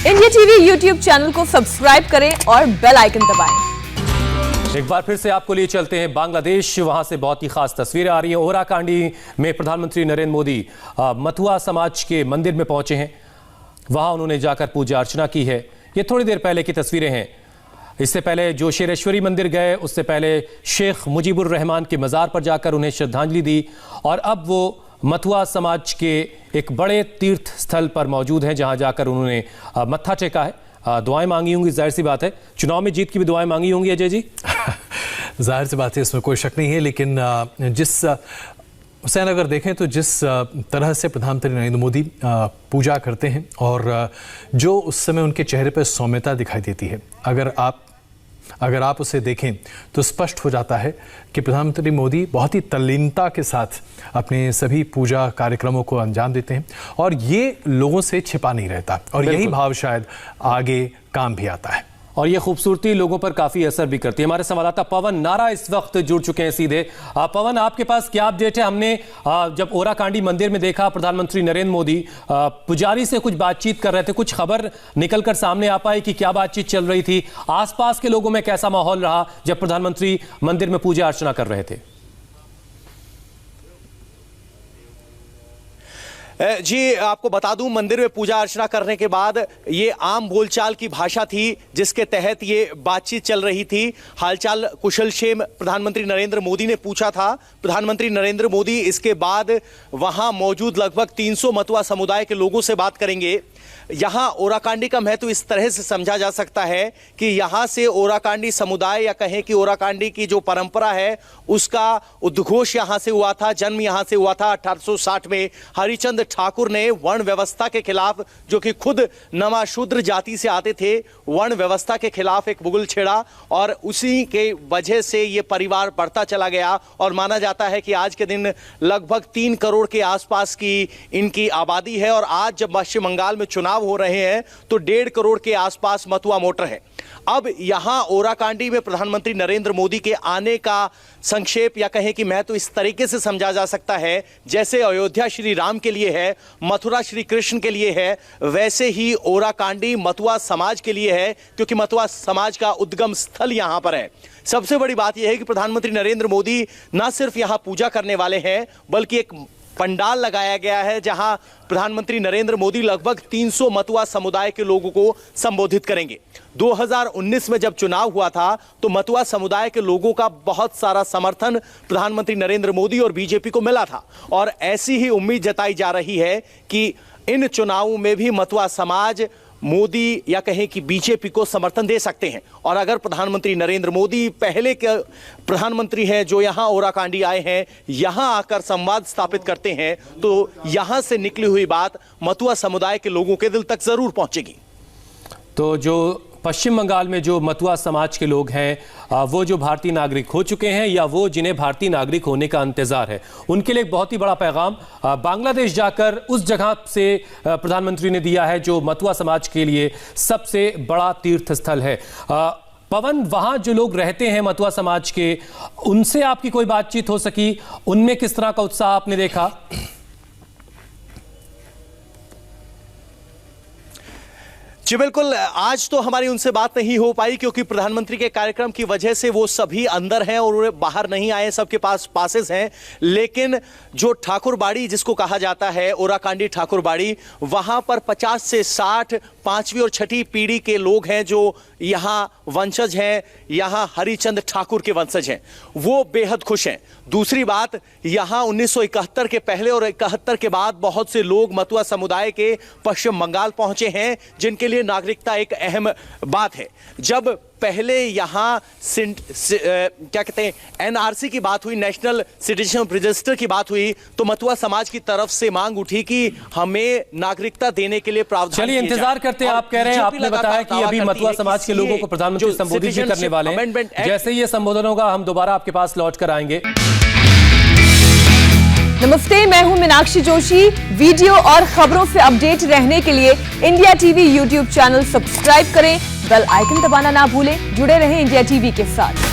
India TV YouTube channel को subscribe करें और बेल आइकन दबाएं। एक बार फिर से आपको लिए चलते हैं बांग्लादेश। वहां से बहुत ही खास तस्वीरें आ रही हैं। ओराकांडी में प्रधानमंत्री नरेंद्र मोदी मथुआ समाज के मंदिर में पहुंचे हैं। वहां उन्होंने जाकर पूजा अर्चना की है। ये थोड़ी देर पहले की तस्वीरें हैं। इससे पहले जोशेश्वरी मंदिर गए, उससे पहले शेख मुजीबुर रहमान के मज़ार पर जाकर उन्हें श्रद्धांजलि दी और अब वो मथुआ समाज के एक बड़े तीर्थ स्थल पर मौजूद हैं, जहां जाकर उन्होंने मत्था टेका है, दुआएं मांगी होंगी। जाहिर सी बात है, चुनाव में जीत की भी दुआएं मांगी होंगी अजय जी। जाहिर सी बात है, इसमें कोई शक नहीं है। लेकिन जिस हुसैन अगर देखें तो जिस तरह से प्रधानमंत्री नरेंद्र मोदी पूजा करते हैं और जो उस समय उनके चेहरे पर सौम्यता दिखाई देती है, अगर आप उसे देखें तो स्पष्ट हो जाता है कि प्रधानमंत्री मोदी बहुत ही तल्लीनता के साथ अपने सभी पूजा कार्यक्रमों को अंजाम देते हैं और ये लोगों से छिपा नहीं रहता और यही भाव शायद आगे काम भी आता है और ये खूबसूरती लोगों पर काफी असर भी करती है। हमारे संवाददाता पवन नारा इस वक्त जुड़ चुके हैं सीधे। पवन, आपके पास क्या अपडेट है? हमने जब ओराकांडी मंदिर में देखा प्रधानमंत्री नरेंद्र मोदी पुजारी से कुछ बातचीत कर रहे थे, कुछ खबर निकलकर सामने आ पाई कि क्या बातचीत चल रही थी? आसपास के लोगों में कैसा माहौल रहा जब प्रधानमंत्री मंदिर में पूजा अर्चना कर रहे थे? जी, आपको बता दूं, मंदिर में पूजा अर्चना करने के बाद ये आम बोलचाल की भाषा थी जिसके तहत ये बातचीत चल रही थी। हालचाल कुशलक्षेम प्रधानमंत्री नरेंद्र मोदी ने पूछा था। प्रधानमंत्री नरेंद्र मोदी इसके बाद वहां मौजूद लगभग 300 मथुआ समुदाय के लोगों से बात करेंगे। यहाँ ओराकांडी का महत्व इस तरह से समझा जा सकता है कि यहाँ से ओराकांडी समुदाय या कहें कि ओराकांडी की जो परंपरा है उसका उद्घोष यहाँ से हुआ था, जन्म यहाँ से हुआ था 1860 में। हरिचंद ठाकुर ने वर्ण व्यवस्था के खिलाफ, जो कि खुद नमाशूद्र जाति से आते थे, वर्ण व्यवस्था के खिलाफ एक मुगल छेड़ा और उसी के वजह से ये परिवार बढ़ता चला गया और माना जाता है कि आज के दिन लगभग 3 करोड़ के आसपास की इनकी आबादी है और आज जब पश्चिम बंगाल में चुनाव हो रहे हैं तो 1.5 करोड़ के आसपास मथुआ वोटर है। अब यहां ओराकांडी में प्रधानमंत्री नरेंद्र मोदी के आने का संक्षेप या कहें कि महत्व इस तरीके से समझा जा सकता है जैसे अयोध्या श्री राम के लिए है, मथुरा श्री कृष्ण के लिए है, वैसे ही ओराकांडी मथुआ समाज के लिए है, क्योंकि मथुआ समाज का उद्गम स्थल यहां पर है। सबसे बड़ी बात यह है कि प्रधानमंत्री नरेंद्र मोदी न सिर्फ यहां पूजा करने वाले हैं बल्कि एक पंडाल लगाया गया है जहां प्रधानमंत्री नरेंद्र मोदी लगभग 300 मथुआ समुदाय के लोगों को संबोधित करेंगे। 2019 में जब चुनाव हुआ था तो मथुआ समुदाय के लोगों का बहुत सारा समर्थन प्रधानमंत्री नरेंद्र मोदी और बीजेपी को मिला था और ऐसी ही उम्मीद जताई जा रही है कि इन चुनावों में भी मथुआ समाज मोदी या कहें कि बीजेपी को समर्थन दे सकते हैं। और अगर प्रधानमंत्री नरेंद्र मोदी पहले के प्रधानमंत्री हैं जो यहां ओराकांडी आए हैं, यहां आकर संवाद स्थापित करते हैं, तो यहां से निकली हुई बात मथुआ समुदाय के लोगों के दिल तक जरूर पहुंचेगी। तो जो पश्चिम बंगाल में जो मथुआ समाज के लोग हैं, वो जो भारतीय नागरिक हो चुके हैं या वो जिन्हें भारतीय नागरिक होने का इंतजार है, उनके लिए एक बहुत ही बड़ा पैगाम बांग्लादेश जाकर उस जगह से प्रधानमंत्री ने दिया है जो मथुआ समाज के लिए सबसे बड़ा तीर्थ स्थल है। पवन, वहां जो लोग रहते हैं मथुआ समाज के, उनसे आपकी कोई बातचीत हो सकी? उनमें किस तरह का उत्साह आपने देखा? जी बिल्कुल, आज तो हमारी उनसे बात नहीं हो पाई क्योंकि प्रधानमंत्री के कार्यक्रम की वजह से वो सभी अंदर हैं और बाहर नहीं आए, सबके पास पासेस हैं। लेकिन जो ठाकुरबाड़ी जिसको कहा जाता है, ओराकांडी ठाकुरबाड़ी, वहां पर 50 से 60 पांचवी और छठी पीढ़ी के लोग हैं जो यहाँ वंशज हैं, यहाँ हरिचंद ठाकुर के वंशज हैं। वो बेहद खुश हैं। दूसरी बात, यहाँ 1971 के पहले और 71 के बाद बहुत से लोग मथुआ समुदाय के पश्चिम बंगाल पहुंचे हैं जिनके लिए नागरिकता एक अहम बात है। जब पहले यहाँ क्या कहते हैं, एनआरसी की बात हुई, नेशनल सिटीजनशिप रजिस्टर की बात हुई, तो मथुआ समाज की तरफ से मांग उठी कि हमें नागरिकता देने के लिए प्रावधान। चलिए इंतजार करते हैं। आप कह रहे हैं, आपने बताया कि अभी मथुआ समाज के लोगों को प्रधानमंत्री संबोधित भी करने वाले हैं। जैसे ही ये संबोधन होगा हम दोबारा आपके पास लौट कर आएंगे। नमस्ते, मैं हूं मीनाक्षी जोशी। वीडियो और खबरों से अपडेट रहने के लिए India TV YouTube channel subscribe करें, बेल आइकन दबाना ना भूलें। जुड़े रहें इंडिया टीवी के साथ।